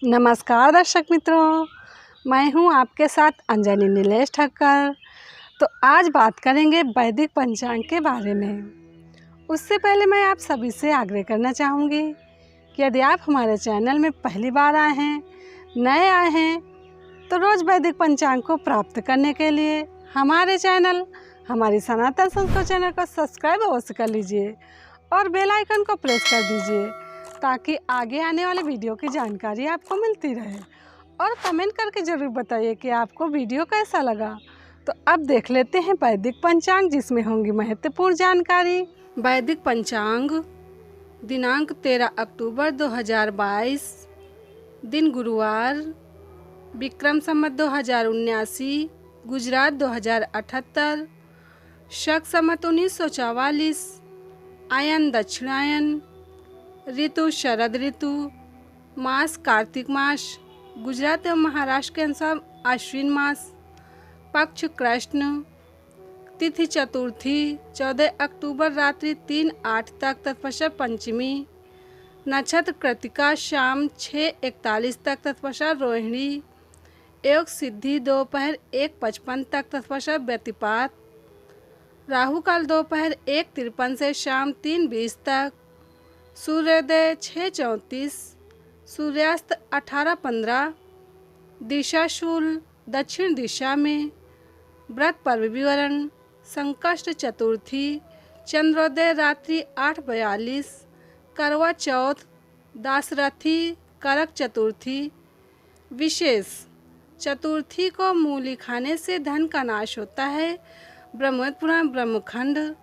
नमस्कार दर्शक मित्रों, मैं हूं आपके साथ अंजनी नीलेश ठक्कर। तो आज बात करेंगे वैदिक पंचांग के बारे में। उससे पहले मैं आप सभी से आग्रह करना चाहूँगी कि यदि आप हमारे चैनल में पहली बार आए हैं, नए आए हैं, तो रोज़ वैदिक पंचांग को प्राप्त करने के लिए हमारे चैनल, हमारी सनातन संस्कृत चैनल को सब्सक्राइब अवश्य कर लीजिए और बेल आइकन को प्रेस कर दीजिए ताकि आगे आने वाले वीडियो की जानकारी आपको मिलती रहे। और कमेंट करके ज़रूर बताइए कि आपको वीडियो कैसा लगा। तो अब देख लेते हैं वैदिक पंचांग, जिसमें होंगी महत्वपूर्ण जानकारी। वैदिक पंचांग दिनांक 13 अक्टूबर 2022, दिन गुरुवार, विक्रम संवत 2079, गुजरात 2078, शक संवत 1944, आयन दक्षिणायन, ऋतु शरद ऋतु, मास कार्तिक मास, गुजरात एवं महाराष्ट्र के अनुसार आश्विन मास, पक्ष कृष्ण, तिथि चतुर्थी 14 अक्टूबर रात्रि 3:08 तक तत्पश्चात पंचमी, नक्षत्र कृतिका शाम 6:41 तक तत्पश्चात रोहिणी, योग सिद्धि दोपहर 1:55 तक तत्पश्चात व्यतिपात, राहु काल दोपहर 1:53 से शाम 3:20 तक, सूर्योदय 6:34, सूर्यास्त 18:15, दिशा शूल दक्षिण दिशा में, व्रत पर्व विवरण, संकष्ट चतुर्थी, चंद्रोदय रात्रि 8:42, करवा चौथ, दासरथी, करक चतुर्थी। विशेष चतुर्थी को मूली खाने से धन का नाश होता है। ब्रह्मोत्तर पुराण ब्रह्मखंड।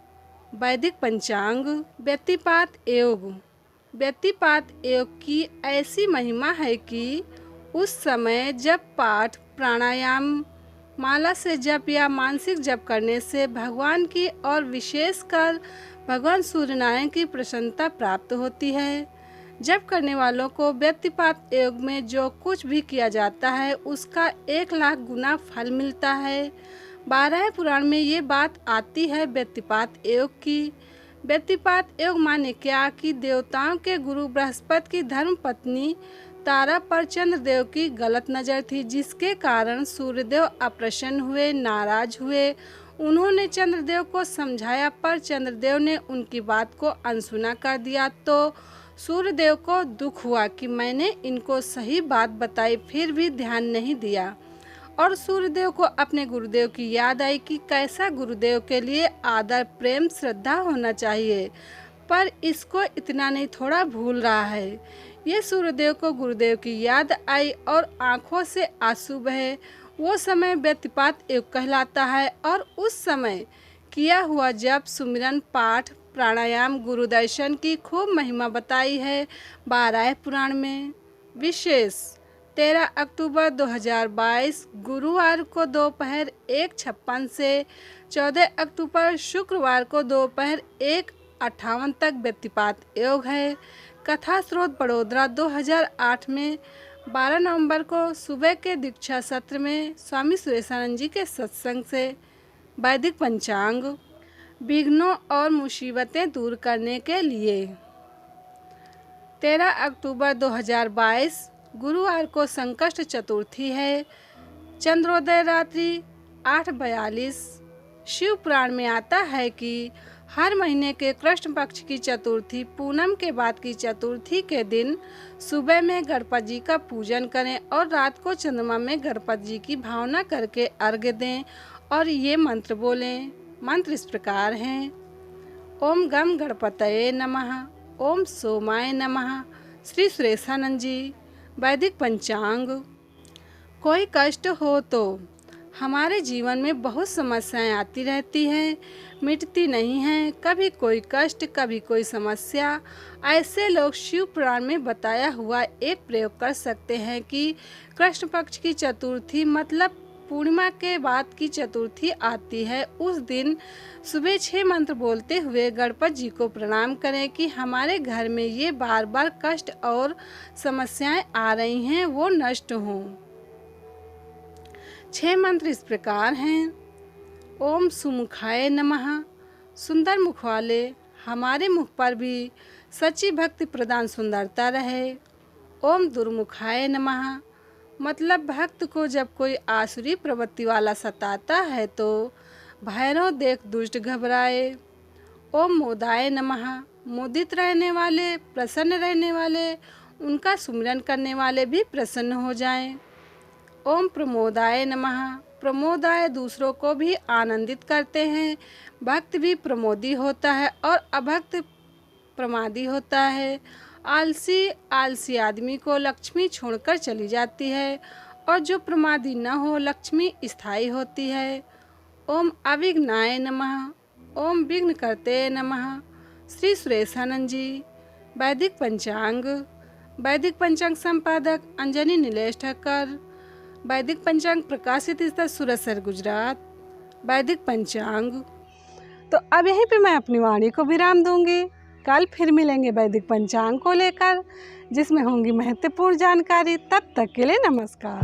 वैदिक पंचांग। व्यतिपात योग। व्यतिपात योग की ऐसी महिमा है कि उस समय जब पाठ, प्राणायाम, माला से जप या मानसिक जप करने से भगवान की और विशेषकर भगवान सूर्य नारायण की प्रसन्नता प्राप्त होती है। जप करने वालों को व्यतिपात योग में जो कुछ भी किया जाता है उसका 1,00,000 गुना फल मिलता है। 12 पुराण में ये बात आती है व्यतिपात योग की। व्यतिपात योग माने क्या कि देवताओं के गुरु बृहस्पति की धर्म पत्नी तारा पर चंद्रदेव की गलत नज़र थी, जिसके कारण सूर्यदेव अप्रसन्न हुए, नाराज हुए। उन्होंने चंद्रदेव को समझाया पर चंद्रदेव ने उनकी बात को अनसुना कर दिया। तो सूर्यदेव को दुख हुआ कि मैंने इनको सही बात बताई, फिर भी ध्यान नहीं दिया। और सूर्यदेव को अपने गुरुदेव की याद आई कि कैसा गुरुदेव के लिए आदर, प्रेम, श्रद्धा होना चाहिए, पर इसको इतना नहीं थोड़ा भूल रहा है। ये सूर्यदेव को गुरुदेव की याद आई और आंखों से आंसू बहे। वो समय व्यतिपात योग कहलाता है और उस समय किया हुआ जप, सुमिरन, पाठ, प्राणायाम, गुरु दर्शन की खूब महिमा बताई है 12 पुराण में। विशेष 13 अक्टूबर 2022 गुरुवार को दोपहर 1:56 से 14 अक्टूबर शुक्रवार को दोपहर 1:58 तक व्यतिपात योग है। कथा स्रोत बड़ोदरा 2008 में 12 नवंबर को सुबह के दीक्षा सत्र में स्वामी सुरेशानंद जी के सत्संग से। वैदिक पंचांग। विघ्नों और मुसीबतें दूर करने के लिए 13 अक्टूबर 2022 गुरुवार को संकष्ट चतुर्थी है। चंद्रोदय रात्रि 8:42। शिव पुराण में आता है कि हर महीने के कृष्ण पक्ष की चतुर्थी, पूनम के बाद की चतुर्थी के दिन सुबह में गणपति जी का पूजन करें और रात को चंद्रमा में गणपति जी की भावना करके अर्घ्य दें और ये मंत्र बोलें। मंत्र इस प्रकार हैं। ओम गम गणपतये नमः, ओम सोमाय नमः। श्री सुरेशानंद जी। वैदिक पंचांग। कोई कष्ट हो तो हमारे जीवन में बहुत समस्याएं आती रहती हैं, मिटती नहीं हैं। कभी कोई कष्ट, कभी कोई समस्या। ऐसे लोग शिव पुराण में बताया हुआ एक प्रयोग कर सकते हैं कि कृष्ण पक्ष की चतुर्थी मतलब पूर्णिमा के बाद की चतुर्थी आती है। उस दिन सुबह 6 मंत्र बोलते हुए गणपति जी को प्रणाम करें कि हमारे घर में ये बार बार कष्ट और समस्याएं आ रही हैं वो नष्ट हों। 6 मंत्र इस प्रकार हैं। ओम सुमुखाय नमः। सुंदर मुख वाले हमारे मुख पर भी सच्ची भक्ति प्रदान सुंदरता रहे। ओम दुर्मुखाय नमः मतलब भक्त को जब कोई आसुरी प्रवृत्ति वाला सताता है तो भैरव देख दुष्ट घबराए। ओम मोदाय नमः मोदित रहने वाले, प्रसन्न रहने वाले, उनका सुमिरन करने वाले भी प्रसन्न हो जाएं। ओम प्रमोदाय नमः प्रमोदाय दूसरों को भी आनंदित करते हैं। भक्त भी प्रमोदी होता है और अभक्त प्रमादी होता है। आलसी आदमी को लक्ष्मी छोड़कर चली जाती है और जो प्रमादी न हो लक्ष्मी स्थायी होती है। ओम अविघ्नाय नमः ओम विघ्न करते नमः। श्री सुरेशानंद जी। वैदिक पंचांग संपादक अंजनी नीलेश ठक्कर। वैदिक पंचांग प्रकाशित स्थल सूरत शहर गुजरात। वैदिक पंचांग। तो अब यहीं पे मैं अपनी वाणी को विराम दूंगी। कल फिर मिलेंगे वैदिक पंचांग को लेकर, जिसमें होंगी महत्वपूर्ण जानकारी। तब तक के लिए नमस्कार।